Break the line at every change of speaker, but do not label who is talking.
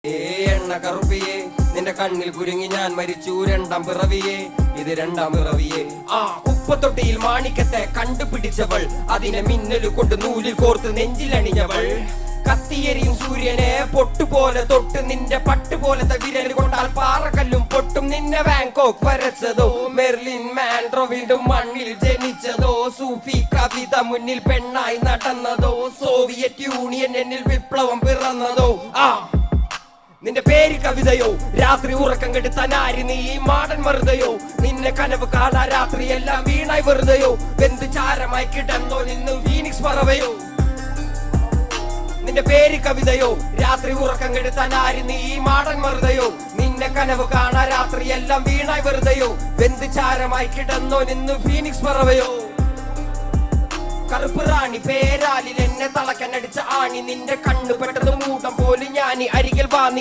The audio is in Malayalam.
എണ്ണ കറുപ്പിയെ നിന്റെ കണ്ണിൽ കുരുങ്ങി ഞാൻ മരിച്ചു രണ്ടാം പിറവിയെ ഇത് രണ്ടാം പിറവിയെ കുപ്പത്തൊട്ടിയിൽ മാണിക്കത്തെ കണ്ടുപിടിച്ചവൾ അതിനെ മിന്നല് കൊണ്ട് നൂലിൽ കോർത്ത് നെഞ്ചിലണിഞ്ഞവൾ കത്തിയെരിയും സൂര്യനെ പൊട്ടുപോലെ തൊട്ട് നിന്റെ പട്ടുപോലത്തെ വിരൽ കൊണ്ടാൽ പാറക്കല്ലും പൊട്ടും നിന്നെ ബാങ്കോക്ക് വരച്ചതോ മെർലിൻ മാൻഡ്രോ വീണ്ടും മണ്ണിൽ ജനിച്ചതോ സൂഫി കവിത മുന്നിൽ പെണ്ണായി നടന്നതോ സോവിയറ്റ് യൂണിയൻ എന്നിൽ വിപ്ലവം പിറന്നതോ നിന്റെ പേര് കവിതയോ രാത്രി ഉറക്കം കെടുത്താൻ ആര് നീ മാടൻ മറുതയോ നിന്നെ കനവ് കാണാ രാത്രി എല്ലാം വീണായി വെറുതെയോ വെന്ത് ചാരമായി കിടന്നോ നിന്ന് ഫീനിക്സ് പറവയോ നിന്റെ പേര് കവിതയോ രാത്രി ഉറക്കം കെടുത്താൻ ആര് നീ മാടൻ മറുതയോ നിന്നെ കനവ് കാണാ രാത്രി എല്ലാം വീണായി വെറുതെയോ വെന്ത് ചാരമായി കിടന്നോ നിന്ന് ഫീനിക്സ് പറവയോ കറുപ്പ് റാണി പേരാലിൽ എന്നെ തളക്കനടിച്ച ആണി നിന്റെ കണ്ണു പെട്ടത് മൂടം പോലും ഞാനി അരികിൽ വാ നീ